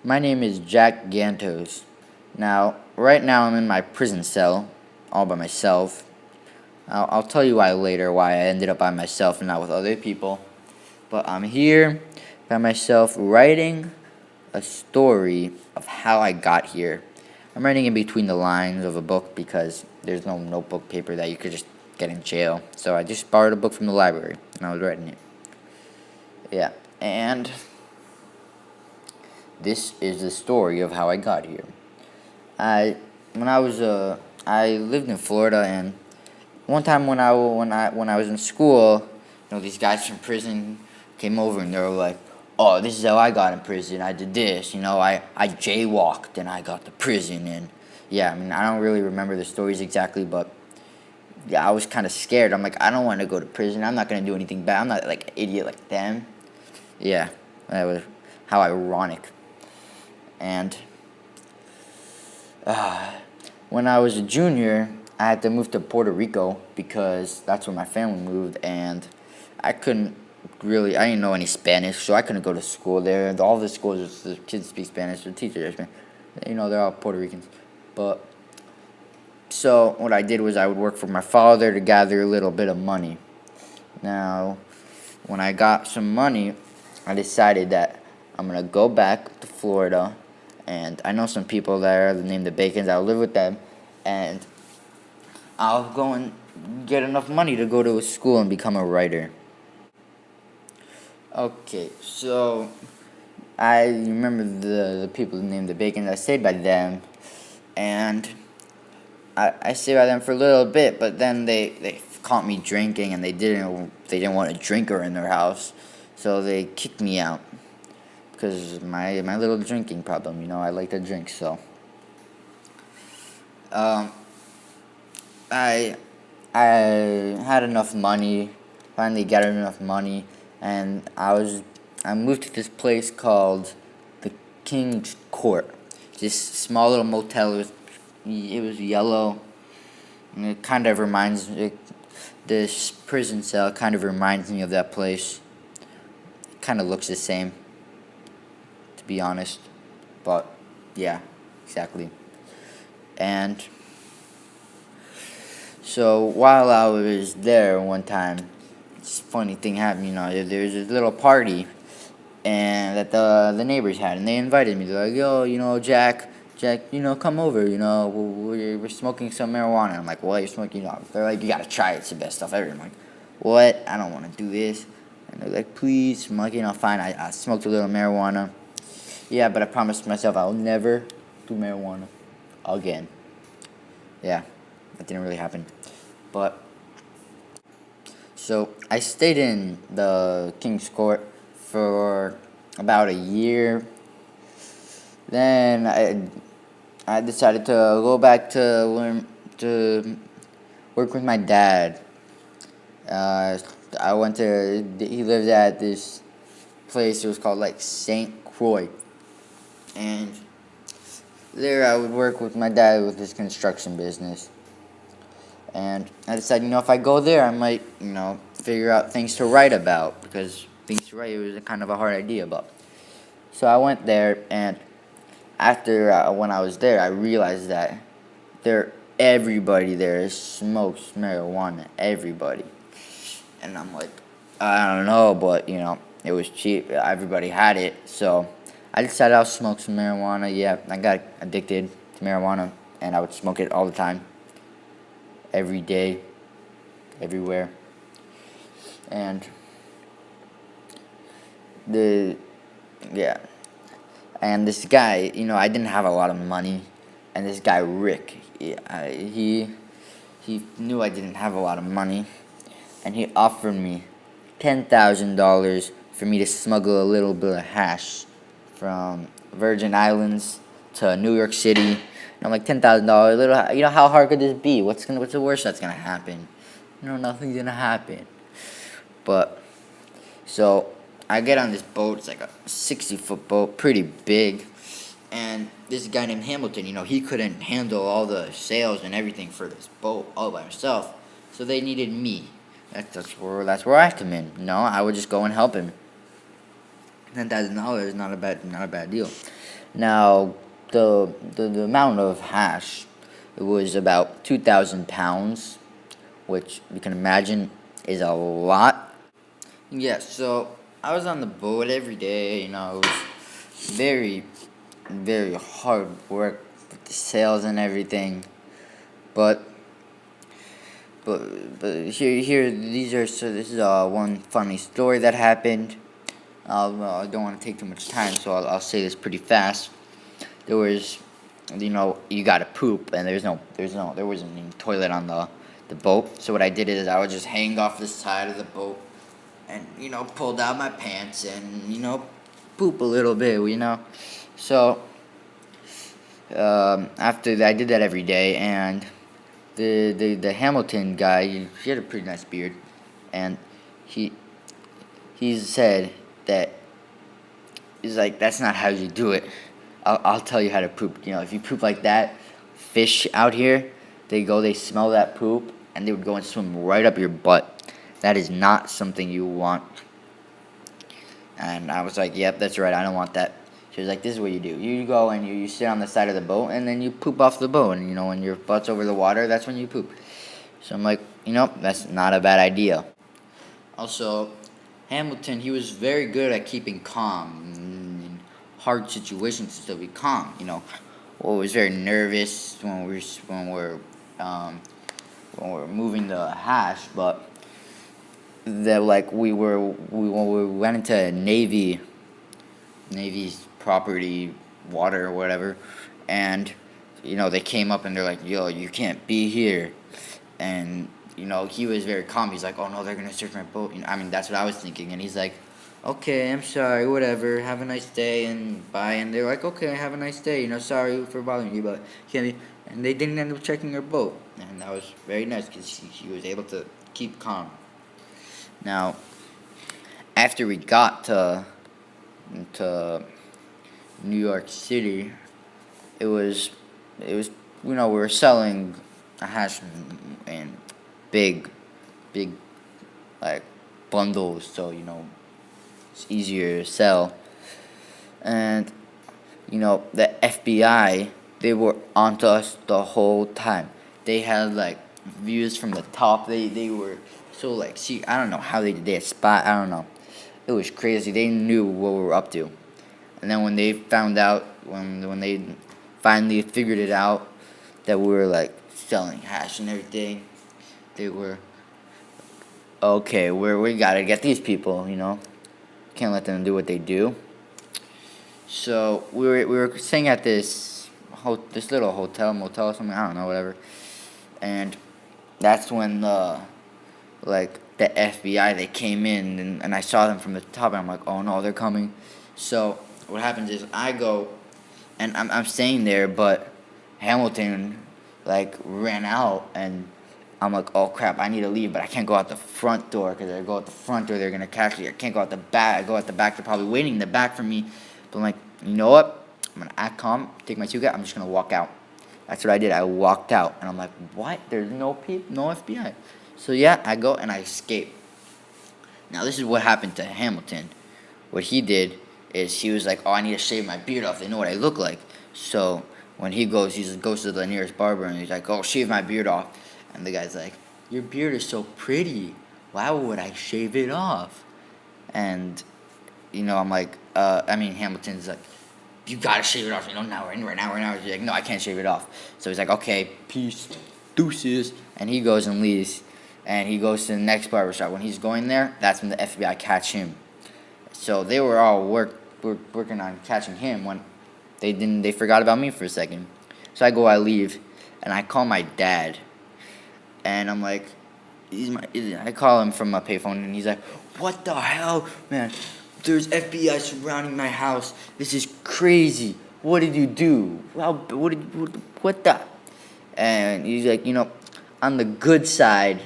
My name is Jack Gantos. Now, right now I'm in my prison cell, all by myself. I'll tell you why I ended up by myself and not with other people. But I'm here by myself writing a story of how I got here. I'm writing in between the lines of a book because there's no notebook paper that you could just get in jail. So I just borrowed a book from the library and I was writing it. Yeah, and this is the story of how I got here. I when I was I lived in Florida, and one time when I was in school, these guys from prison came over and they were like, "Oh, this is how I got in prison. I did this. I jaywalked and I got to prison." And yeah, I mean, I don't really remember the stories exactly, but yeah, I was kind of scared. I'm like, I don't want to go to prison. I'm not gonna do anything bad. I'm not like an idiot like them. Yeah, that was how ironic. And when I was a junior, I had to move to Puerto Rico because that's where my family moved, and I didn't know any Spanish, so I couldn't go to school there. All the schools, the kids speak Spanish, the teachers, they're all Puerto Ricans. But, so what I did was I would work for my father to gather a little bit of money. Now, when I got some money, I decided that I'm going to go back to Florida, and I know some people there named the Bacons. I'll live with them, and I'll go and get enough money to go to a school and become a writer. Okay, so I remember the people named the Bacons. I stayed by them, and I stayed by them for a little bit, but then they caught me drinking, and they didn't want a drinker in their house, so they kicked me out because my little drinking problem. I like to drink, so um, I I had enough money. Finally, got enough money, and I moved to this place called the King's Court. This small little motel. It was yellow. And this prison cell kind of reminds me of that place. It kind of looks the same, to be honest. But yeah, exactly. And so while I was there one time, this funny thing happened. There was this little party, and that the neighbors had, and they invited me. They're like, "Yo, Jack, come over. We're smoking some marijuana." I'm like, "What? You're smoking?" They're like, "You gotta try it. It's the best stuff ever." I'm like, "What? I don't want to do this." And they're like, "Please." I'm like, "Fine." I smoked a little marijuana. Yeah, but I promised myself I'll never do marijuana again. Yeah, that didn't really happen. But so I stayed in the King's Court for about a year. Then I decided to go back to learn to work with my dad. I went to he lived at this place. It was called like Saint Croix, and there I would work with my dad with his construction business. And I decided, if I go there, I might, figure out things to write about, because things to write was kind of a hard idea about. So I went there, and after when I was there, I realized that everybody there smokes marijuana. Everybody, and I'm like, I don't know, but it was cheap. Everybody had it, so I decided I'll smoke some marijuana. Yeah, I got addicted to marijuana, and I would smoke it all the time, every day, everywhere. And the yeah, and this guy, I didn't have a lot of money, and this guy Rick, he knew I didn't have a lot of money, and he offered me $10,000 for me to smuggle a little bit of hash from Virgin Islands to New York City. And I'm like, $10,000, little, how hard could this be? What's the worst that's gonna happen? Nothing's gonna happen. But so I get on this boat. It's like a 60-foot boat, pretty big. And this guy named Hamilton, he couldn't handle all the sails and everything for this boat all by himself. So they needed me. That's where I come in. I would just go and help him. $10,000 is not a bad deal. Now, the amount of hash, it was about 2,000 pounds, which you can imagine is a lot. Yeah, so I was on the boat every day. It was very, very hard work with the sails and everything. But here this is one funny story that happened. I don't want to take too much time, so I'll say this pretty fast. There was, you gotta poop, and there wasn't any toilet on the boat. So what I did is I would just hang off the side of the boat, and pull down my pants and poop a little bit. So after that, I did that every day, and the Hamilton guy, he had a pretty nice beard, and he said that he's like, that's not how you do it. I'll tell you how to poop. If you poop like that, fish out here, they smell that poop, and they would go and swim right up your butt. That is not something you want. And I was like, yep, that's right, I don't want that. She was like, this is what you do. You go and you sit on the side of the boat, and then you poop off the boat. And, when your butt's over the water, that's when you poop. So I'm like, that's not a bad idea. Also, Hamilton, he was very good at keeping calm in hard situations to still be calm. Was very nervous when we're moving the hash, but that we went into Navy's property water or whatever, and they came up and they're like, yo, you can't be here. And he was very calm. He's like, oh no, they're gonna search my boat. That's what I was thinking. And he's like, okay, I'm sorry, whatever, have a nice day and bye. And they're like, okay, have a nice day, sorry for bothering you, but can't be. And they didn't end up checking our boat, and that was very nice because he was able to keep calm. Now, after we got to New York City, it was we were selling a hash in big like bundles, so it's easier to sell. And the FBI, they were onto us the whole time. They had views from the top. They were so see, I don't know how they did that spot. I don't know. It was crazy. They knew what we were up to. And then when they found out, when they finally figured it out that we were selling hash and everything, they were okay. We gotta get these people. Can't let them do what they do. So we were staying at this little hotel, motel, or something. I don't know, whatever. And that's when the FBI, they came in, and I saw them from the top, and I'm like, oh no, they're coming. So what happens is I go, and I'm staying there, but Hamilton ran out, and I'm like, oh crap, I need to leave, but I can't go out the front door, because if I go out the front door, they're gonna catch me. I can't go out the back. I go out the back, they're probably waiting in the back for me. But I'm like, you know what? I'm gonna act calm, take my suitcase, I'm just gonna walk out. That's what I did. I walked out, and I'm like, what? There's no FBI. So yeah, I go and I escape. Now this is what happened to Hamilton. What he did is he was like, oh, I need to shave my beard off. They know what I look like. So when he goes to the nearest barber, and he's like, oh, shave my beard off. And the guy's like, your beard is so pretty. Why would I shave it off? And, I'm like, Hamilton's like, you gotta shave it off. Now, right now. He's like, no, I can't shave it off. So he's like, okay, peace, deuces. And he goes and leaves. And he goes to the next barbershop. When he's going there, that's when the FBI catch him. So they were all working on catching him when they forgot about me for a second. So I leave, and I call my dad. And I'm like, I call him from a payphone, and he's like, what the hell, man? There's FBI surrounding my house. This is crazy. What did you do? What the? And he's like, on the good side,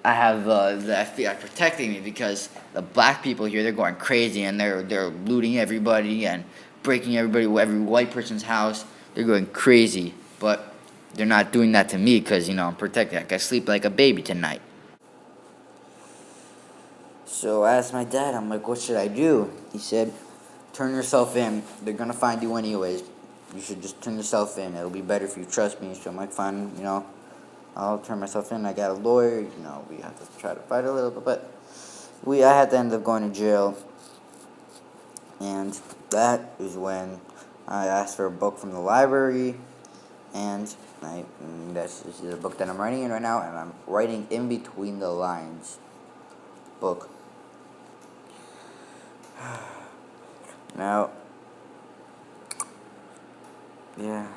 I have the FBI protecting me, because the black people here, they're going crazy, and they're looting everybody and breaking every white person's house. They're going crazy, but they're not doing that to me, because I'm protected. I can sleep like a baby tonight. So I asked my dad, I'm like, what should I do? He said, turn yourself in. They're going to find you anyways. You should just turn yourself in. It'll be better if you trust me. So I'm like, fine, I'll turn myself in. I got a lawyer. We have to try to fight a little bit. But I had to end up going to jail. And that is when I asked for a book from the library. And this is a book that I'm writing in right now. And I'm writing In Between the Lines book. Now, yeah,